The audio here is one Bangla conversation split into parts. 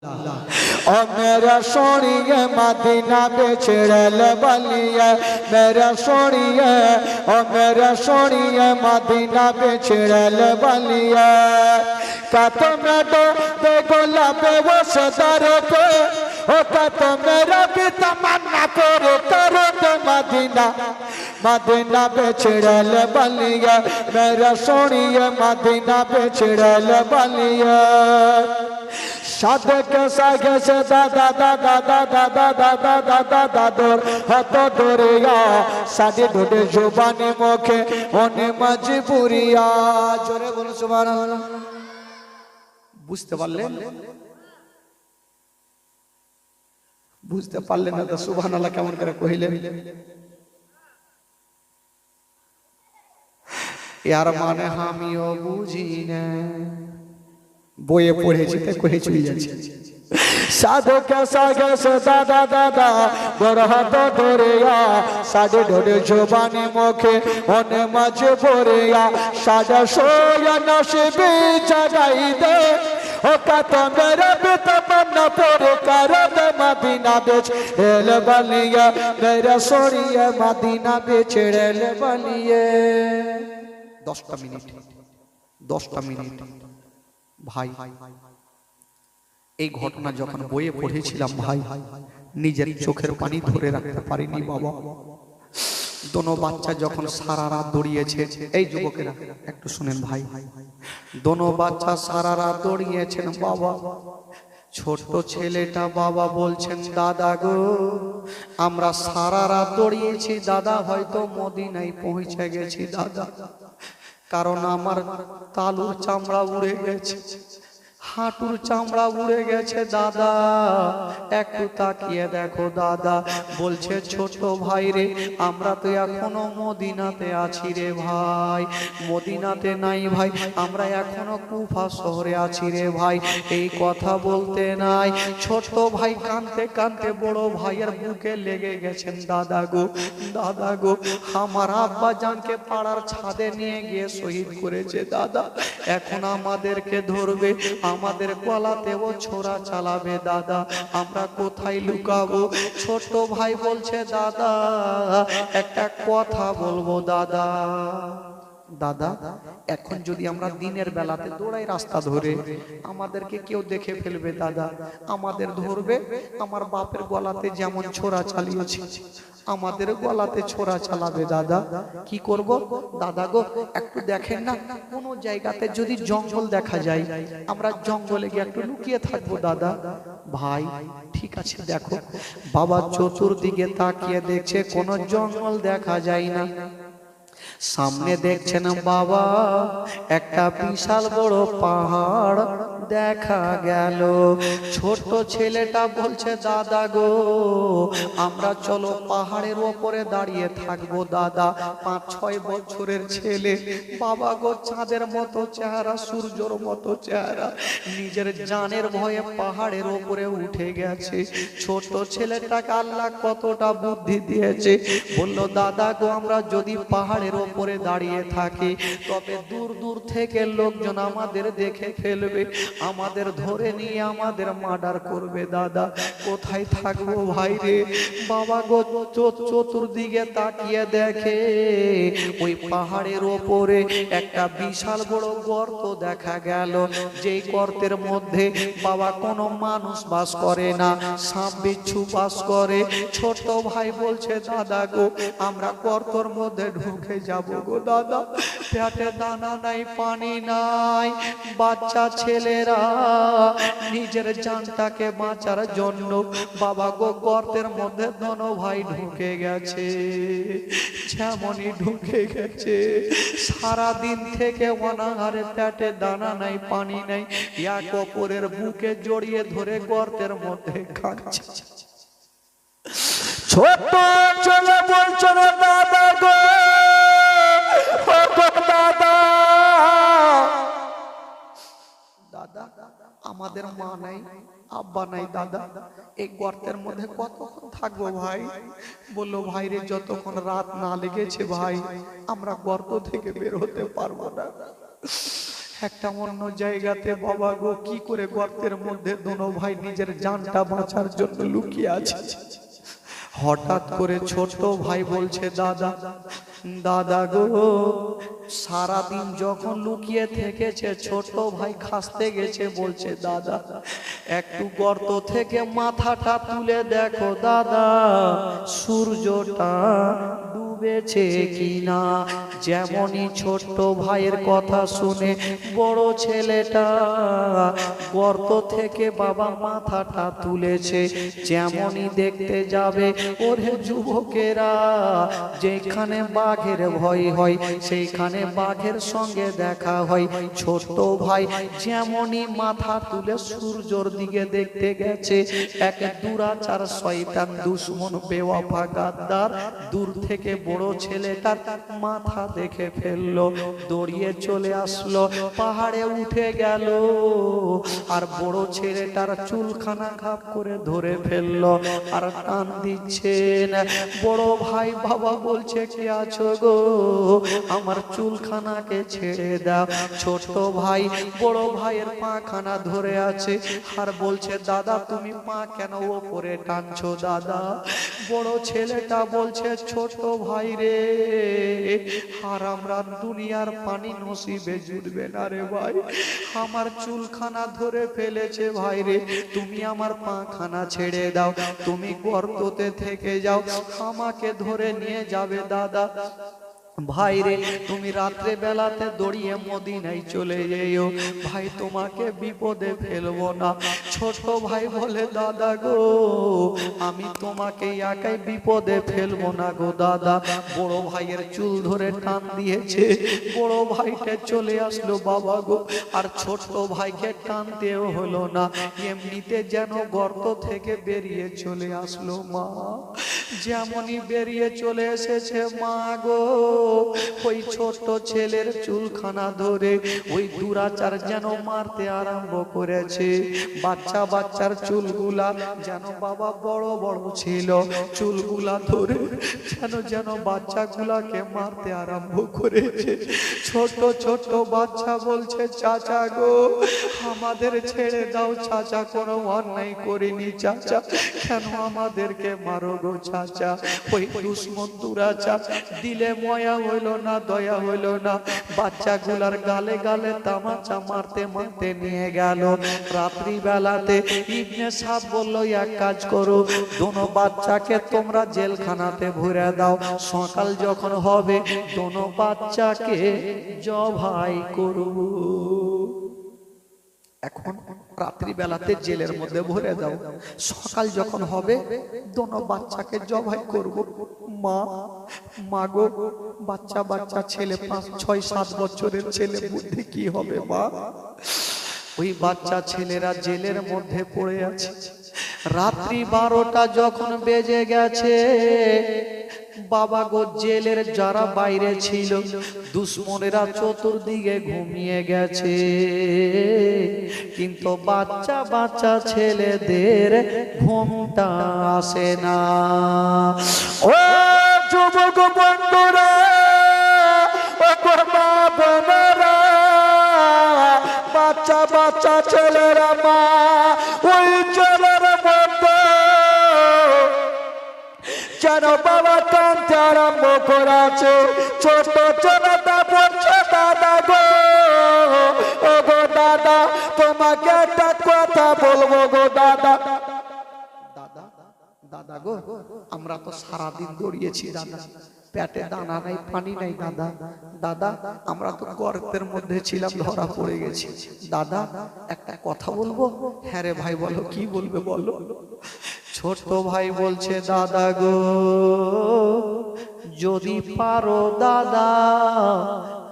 ओ मेरा सोनिए मदीना बिछड़ल बलिए मेरा सोनिए ओ मेरा सोनिए मदीना बिछड़ल बलिए कतो मेरे बेगोला बेवस दर पे ओ कतो मेरा भी तमन्ना करे करो तो मदीना मदीना बिछड़ल बलिए मेरा सोनिए मदीना बिछड़ल बलिए साधक सागे से दादा दादा दादा दादा दादा दादा दोर हतो दोरिया सादे ढोडे जुबानी मुखे ओने मजबूरिया जोरे बोलो सुभान अल्लाह বুঝতে পারলেন বুঝতে পারলেন না তো সুবহানাল্লাহ কেমন করে কইলেন यार মানে আমিও বুঝি না বইয়ে পড়েছি তাই কই চলে যাচ্ছে साधु के सागे से दादा दादा गोरहा तो डोरिया साडे ढोडे जुबानी मुखे ओने मजबूरिया साजा सोया नसीबी जगाई दे ओ कतो मेरा भी तमन्ना पूरी कर दे मदीना बेच एल बलिए मेरा सोनिए मदीना बेच एल बलिए 10টা মিনিট ভাই এই ঘটনা যখন বইয়ে পড়েছিলাম ভাই নিজের চোখের পানি ধরে রাখতে পারিনি বাবা दोनों বাচ্চা যখন সারা রাত দৌড়িয়েছে এই যুবকেরা একটু শুনেন ভাই दोनों বাচ্চা সারা রাত দৌড়িয়েছেন বাবা ছোট ছেলেটা বাবা বলছেন দাদা গো আমরা সারা রাত দৌড়িয়েছি দাদা হয়তো মদিনায় পৌঁছে গেছি দাদা কারণ আমার তালুর চামড়া উড়ে গেছে হাঁটুর চামড়া উড়ে গেছে দাদা একটু তাকিয়ে দেখো দাদা বলছে ছোট ভাই রে আমরা তো এখনো মদিনাতে আছি রে ভাই মদিনাতে নাই ভাই আমরা এখনো কুফা শহরে আছি রে ভাই এই কথা বলতে নাই ছোট ভাই কাঁদতে কাঁদতে বড় ভাইয়ের বুকে লেগে গেছেন দাদা গো আমার আব্বা জানকে পাড়ার ছাদে নিয়ে গিয়ে শহীদ করেছে দাদা এখন আমাদেরকে ধরবে আমাদের গলাতেও ছোরা চালাবে দাদা আমরা কোথায় লুকাবো ছোট ভাই বলছে দাদা একটা কথা বলবো দাদা দাদা এখন যদি আমরা দিনের বেলাতে দৌড়াই রাস্তা ধরে আমাদেরকে কেউ দেখে ফেলবে দাদা আমাদের ধরবে আমার বাপের গলাতে যেমন ছোরা চালিয়েছি আমাদের গলাতে ছোরা চালাবে দাদা কি করব দাদা গো একটু দেখেন না কোন জায়গাতে যদি জঙ্গল দেখা যায় আমরা জঙ্গলে গিয়ে একটু লুকিয়ে থাকবো দাদা ভাই ঠিক আছে দেখো বাবা চতুর্দিকে তাকিয়ে দেখছে কোনো জঙ্গল দেখা যায় না সামনে দেখছেন বাবা একটা বিশাল বড় পাহাড় দেখা গেল ছোট ছেলেটা বলছে দাদা গো আমরা চলো পাহাড়ের উপরে দাঁড়িয়ে থাকবো দাদা 5-6 বছরের ছেলে বাবা গো চাঁদের মতো চেহারা সূর্যের মতো চেহারা নিজের জানের ভয়ে পাহাড়ের উপরে উঠে গেছে ছোট ছেলেটাকে আল্লাহ কতটা বুদ্ধি দিয়েছে বলল দাদা গো আমরা যদি পাহাড়ের উপরে দাঁড়িয়ে থাকি তবে দূর দূর থেকে লোকজন আমাদের দেখে ফেলবে আমাদের ধরে নিয়ে আমাদের মার্ডার করবে দাদা কোথায় থাকবো ভাই রে বাবা গো চতুর্দিকে তাকিয়ে দেখে ওই পাহাড়ের উপরে একটা বিশাল বড় গর্ত দেখা গেল যেই গর্তের মধ্যে বাবা কোনো মানুষ বাস করে না সাপ বিচ্ছু বাস করে ছোট ভাই বলছে দাদা গো আমরা গর্তের মধ্যে ঢুকে যাব গো দাদা পেটে দানা নাই পানি নাই বাচ্চা ছেলেরা নিজের জানটাকে বাঁচার জন্য বাবা গো গর্তের মধ্যে দোনো ভাই ঢুকে গেছে যেমনই ঢুকে গেছে সারা দিন থেকে অনাহারে পেটে দানা নাই পানি নাই এক অপরের বুকে জড়িয়ে ধরে গর্তের মধ্যে খাচ্ছে ছোট ছেলে বলছে দাদা গো দাদা আমাদের মা নাই আব্বা নাই দাদা এই গর্তের মধ্যে কতক্ষণ থাকবো ভাই বললো ভাই রে যতক্ষণ রাত না লেগেছে ভাই আমরা গর্ত থেকে বের হতে পারবো না একটা অন্য জায়গাতে বাবা গো কি করে গর্তের মধ্যে দোনো ভাই নিজের জানটা বাঁচার জন্য লুকিয়ে আছে। হঠাৎ করে ছোট ভাই বলছে দাদা দাদা গো, সারাদিন যখন লুকিয়ে থেকেছে ছোট ভাই খাসতে গেছে, বলছে দাদা একটু গর্ত থেকে মাথাটা তুলে দেখো দাদা সূর্যটা ডুবেছে কিনা। যেমনই ছোট্ট ভাইয়ের কথা শুনে বড় ছেলেটা গর্ত থেকে বাবা মাথাটা তুলেছে, যেমনই দেখতে যাবে ওরে যুবকেরা যেখানে বাঘের ভয় হয় সেইখানে বাঘের সঙ্গে দেখা হয়। ছোট ভাই যেমনই মাথা তুলে সূর্যর দিকে দেখতে গেছে, এক দুরাচার শয়তান দুশ্মন বেওয়াফা গাদ্দার দূর থেকে বড় ছেলেটার মাথা দেখে ফেললো, দৌড়িয়ে চলে আসলো, পাহাড়ে উঠে গেল আর বড় ছেলেটার চুলখানা খাপ করে ধরে ফেললো আর টান দিচ্ছেন। বড় ভাই বাবা বলছে কে আছো গো, আমার চুলখানাকে ছেড়ে দাও। ছোট ভাই বড় ভাইয়ের পাখানা ধরে আছে আর বলছে দাদা তুমি পা কেন ওপরে টানছো দাদা। বড় ছেলেটা বলছে ছোট ভাই রে, আর আমরা দুনিয়ার পানি নসিবে জুটবে না রে ভাই, আমার চুলখানা ধরে ফেলেছে ভাই রে, তুমি আমার পাখানা ছেড়ে দাও, তুমি গর্ততে থেকে যাও, আমাকে ধরে নিয়ে যাবে দাদা। ভাই রে তুমি রাত্রে বেলাতে দৌড়িয়ে মদিনায় চলে যেও ভাই, তোমাকে বিপদে ফেলবো না। ছোট ভাই বলে দাদা গো আমি তোমাকে একাই বিপদে ফেলবো না গো দাদা। বড় ভাইয়ের চুল ধরে টান দিয়েছে, বড় ভাইটা চলে আসলো বাবা গো, আর ছোট ভাইকে টানতেও হলো না, এমনিতে যেন গর্ত থেকে বেরিয়ে চলে আসলো মা। যেমনই বেরিয়ে চলে এসেছে মা গো, ওই ছোট ছেলের চুলখানা ধরে ওই দুরাচার যেন মারতে আরম্ভ করেছে। বাচ্চা বাচ্চার চুলগুলা যেন বাবা বড় বড় ছিল, চুলগুলা ধরে যেন যেন বাচ্চাগুলাকে মারতে আরম্ভ করেছে। ছোট ছোট বাচ্চা বলছে চাচা গো আমাদের ছেড়ে দাও চাচা, কোনো অন্যায় করিনি চাচা, কেন আমাদেরকে মারো গো চাচা। ওই দুশ্মন দুরাচার দিলে ময়া হইল না, দয়া হইল না, বাচ্চাগুলার গালে গালে তামাচা মারতে মারতে নিয়ে গেল। রাত্রি বেলাতে ইবনে সাদ বলল এক কাজ করো, দোনো বাচ্চাকে তোমরা জেলখানাতে ভরে দাও, সকাল যখন হবে দোনো বাচ্চাকে জবাই করো। এখন রাত্রি বেলাতে জেলের মধ্যে ভরে দাও, সকাল যখন হবে দোনো বাচ্চাকে জবাই করব। মা মাগো বাচ্চা বাচ্চা ছেলে 5, 6, 7 বছরের ছেলে, বুদ্ধি কি হবে মা। ওই বাচ্চা ছেলেরা জেলের মধ্যে পড়ে আছে। রাত্রি 12টা যখন বেজে গেছে বাবা গো, জেলের যারা বাইরে ছিল দুশ্মনেরা চতুর্দিকে ঘুমিয়ে গেছে, কিন্তু বাচ্চা বাচ্চা ছেলেদের ঘুমটা আসে না। ও যুবক বন্ধুরা, ও মা বোনেরা, বাচ্চা বাচ্চা ছেলেরা মা ওই জেলের মধ্যে যেন বাবা কাঁদতে আরম্ভ করেছে। ছোট ছেলেটা বলছে দাদা গো, ও গো দাদা তোমাকে একটা কথা বলবো গো দাদা। দাদা দাদা গো আমরা তো সারাদিন দৌড়িয়েছি দাদা, পেটে দানা নাই পানি নাই দাদা, দাদা আমরা তো গর্তের মধ্যে ছিলাম, ধরা পড়ে গেছি দাদা, একটা কথা বলবো। হ্যাঁ রে ভাই বলো, কি বলবে বলো। ছোট ভাই বলছে দাদা গো যদি পারো দাদা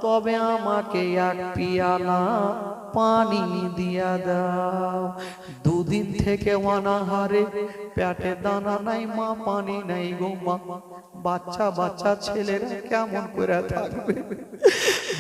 তবে আমাকে এক পিয়ালা পানি দিয়া দাও। দুদিন থেকে অনাহারে, পেটে দানা নাই মা, পানি নাই গো মা, বাচ্চা বাচ্চা ছেলেরা কেমন করে থাকবে।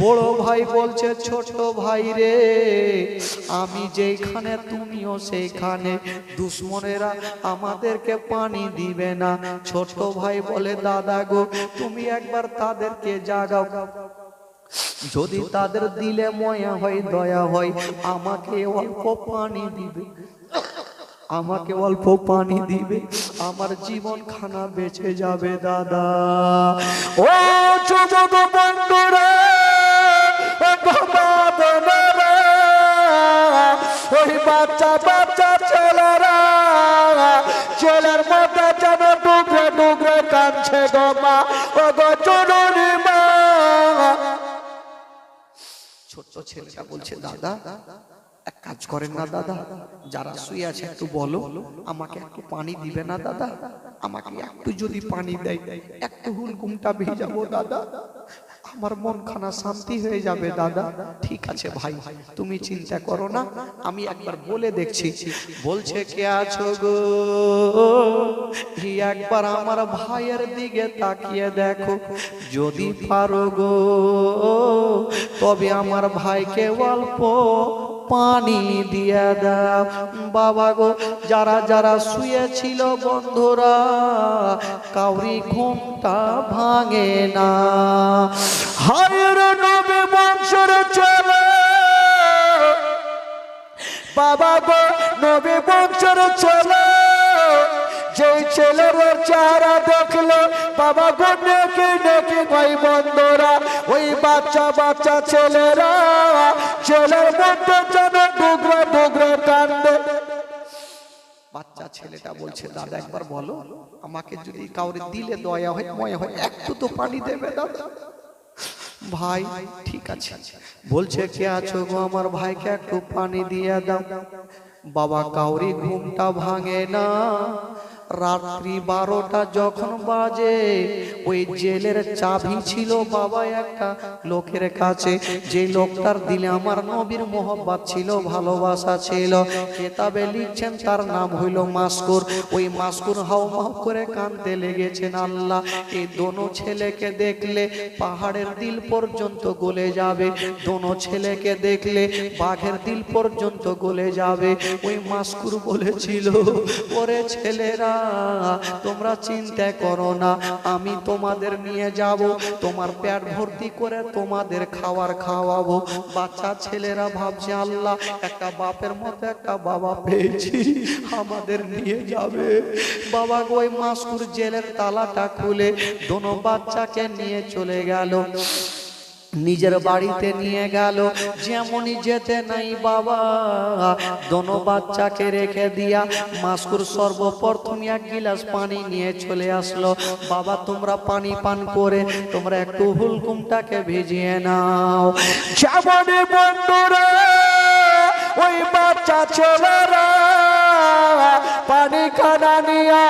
বড় ভাই বলছে ছোট ভাই রে আমি যেখানে তুমিও সেইখানে, দুশ্মনেরা আমাদেরকে পানি দিবে না। ছোট ভাই বলে দাদা গো তুমি একবার তাদেরকে জাগাও। যদি তাদের দিলে ময়া হয়, দয়া হয়, আমাকে অল্প পানি দিবে, আমাকে অল্প পানি দিবে, আমার জীবন খানা বেঁচে যাবে দাদা। ও যুবক বন্ধুরা, ওই বাচ্চা বাচ্চা ছেলেরা ছেলের মতো যেন ডুবরে ডুবরে কাঁদছে গো মা, ও গো জননী মা। ছোট্ট ছেলেটা বলছে, দাদা এক কাজ করেন না দাদা, যারা শুয়ে আছে একটু বলো, আমাকে একটু পানি দিবে না দাদা, আমাকে একটু যদি পানি দেয়, একটু হুলকুমটা ভিজাবো দাদা, আমার মন খানা শান্তি হয়ে যাবে দাদা। ঠিক আছে ভাই, তুমি চিন্তা করো না, আমি একবার বলে দেখছি। বলছে, কে আছো গো, একবার আমার ভাইয়ের দিকে তাকিয়ে দেখো, যদি পারো গো তবে আমার ভাইকে অল্প পানি দিয়ে দাও। বাবা গো, যারা যারা শুয়েছিল বন্ধুরা, কাউরি ঘুমটা ভাঙে না। হায়ের নবী বংশের ছেলে, বাবা গো নবী বংশের ছেলে, যে ছেলের চেহারা দেখলো বাবা গো নেকি নেকি ভাই বন্ধুরা, ওই বাচ্চা বাচ্চা ছেলেরা ছেলের মধ্যে যেন ডুগরে ডুগরে কান্দে। বাচ্চা ছেলেটা বলছে, দাদা একবার বলো, আমাকে যদি কাউরে দিলে দয়া হয় ময়া হয়, একটু তো পানি দেবে দাদা। ভাই ঠিক আছে, বলছে, কে আছো গো, আমার ভাইকে একটু পানি দিয়ে দাও। বাবা কাউরি ঘুমটা ভাঙে না। রাত্রি 12টা যখন বাজে, ওই জেলের চাবি ছিল বাবা একটা লোকের কাছে, যে লোকটার দিলে আমার নবীর মোহব্বত ছিল, ভালোবাসা ছিল। কিতাবে লিখছেন তার নাম হইল মাসকুর। ওই মাসকুর হাও মাও করে কাঁদতে লেগেছেন, আল্লাহ এই দোনো ছেলেকে দেখলে পাহাড়ের দিল পর্যন্ত গলে যাবে, দোনো ছেলেকে দেখলে বাঘের দিল পর্যন্ত গলে যাবে। ওই মাসকুর বলেছিল, ওরে ছেলেরা তোমরা চিন্তা করো না, আমি তোমাদের নিয়ে যাব, তোমার পেট ভর্তি করে তোমাদের খাওয়ার খাওয়াবো। বাচ্চা ছেলেরা ভাবছে, আল্লাহ একটা বাপের মতো একটা বাবা পেয়েছি, আমাদের নিয়ে যাবে। বাবা গো, ওই মাসকুর জেলের তালাটা খুলে দোনো বাচ্চাকে নিয়ে চলে গেল, নিজের বাড়িতে নিয়ে গেল। যেমনই যেতে নাই বাবা, দোনো বাচ্চাকে রেখে দিয়া মাসকুর সর্বপ্রথম এক গিলাস পানি নিয়ে চলে আসলো। বাবা তোমরা পানি পান করে তোমরা একটু হুলকুমটাকে ভিজিয়ে নাও। যেমনই বন্ধুরা ওই বাচ্চা ছেলেরা পানি খানা নিয়া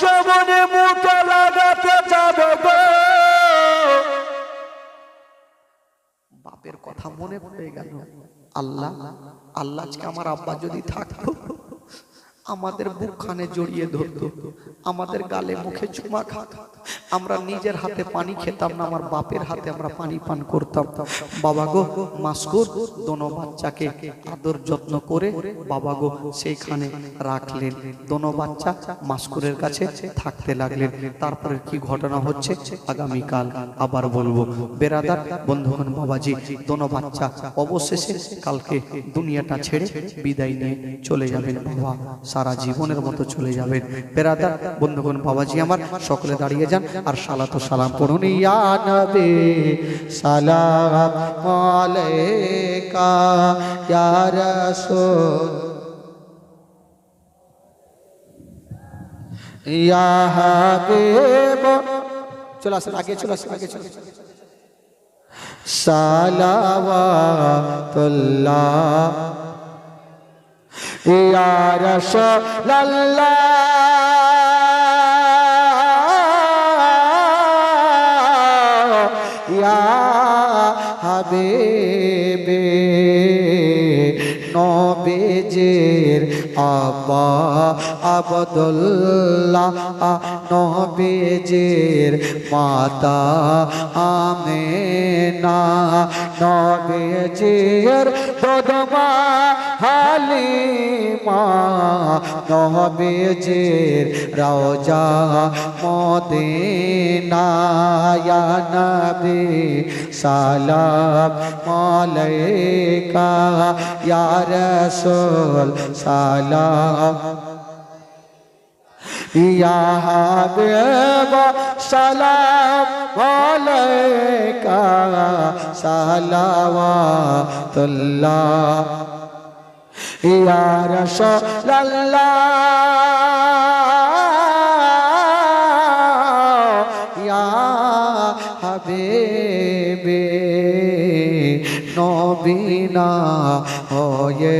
যেমনই মুখে লাগাতে যাবে গো, বাপের কথা মনে পড়ে গেল, আল্লাহ আল্লাহ আজকে আমার আব্বা যদি থাকতো, আমাদের বুকখানে জড়িয়ে ধরতো, আমাদের গালে মুখে চুমা খাত, আমরা নিজের হাতে পানি খেতাম না, আমার বাপের হাতে আমরা পানি পান করতাম। বাবা গো, মাসকুর দোনো বাচ্চাকে আদর যত্ন করে বাবা গো সেইখানে রাখলেন। দোনো বাচ্চা মাসকুরের কাছে থাকতে লাগলেন। তারপরে কি ঘটনা হচ্ছে আগামীকাল আবার বলবো। বেরাদার বন্ধুগণ, বাবাজি দোনো বাচ্চা অবশেষে কালকে দুনিয়াটা ছেড়ে বিদায় নিয়ে চলে যাবেন বাবা, সারা জীবনের মতো চলে যাবেন। বেরাদার বন্ধুগণ, বাবাজি আমার, সকলে দাঁড়িয়ে যান আর সালাত ও সালাম পড়ুন। ইয়া নবী সালাম আলাইকা ইয়া রাসূল ইয়া হাবিব, চলে আসেন আগে, চলে আসেন আগে, চলে সালাওয়াতুল্লাহ ইয়া রাসূলুল্লাহ ইয়া হাবিবে নবীজির আব্বা আব্দুল্লাহ, নবীজির মাতা আমেনা, নবীজির দোদমা হালিমা নবীজির রওজা মদিনা ইয়া নবী সালাম আলাইকা ইয়া রাসূল সালাম ইয়া হাবিব সালাম আলাইকা সালাওয়াতুল্লাহ ইয়া রাসূলুল্লাহ ইয়া হাবিবে নবীনা হয়ে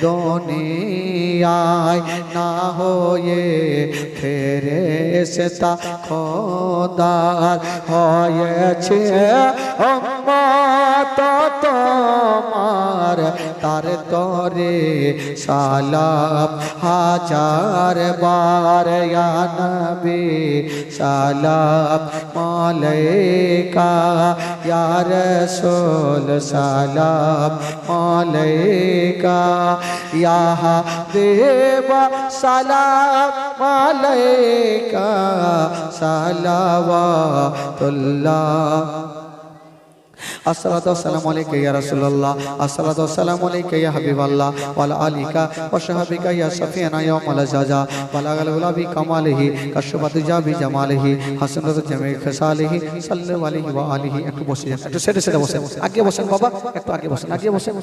দুনিয়ায় না হয়ে ফেরেশতা খোদার হয়েছে উম্মত তোমার তার তরে সালাম হাজার বার ইয়া নবী সালাম আলাইকা ইয়া রাসূল সালাম আলাইকা ইয়া হাবিব সালাম আলাইকা সালাওয়াতুল্লাহ আসসালাতু ওয়াসসালামু আলাইকা ইয়া রাসূলুল্লাহ আসসালাতু ওয়াসসালামু আলাইকা ইয়া হাবিবাল্লাহ ওয়া আলা আলিকা ওয়া সাহবিকা ইয়া সাফিয়ানা ইয়াউমাল জাজা ওয়া লা গালুলা বি কামালিহি কাশফাতু জাবি জামালিহি হাসানাতু জামি খিসালিহি সাল্লাল্লাহু আলাইহি ওয়া আলিহি একটু বসে যান একটু সেটা বসে আগে বসেন বাবা একটু আগে বসেন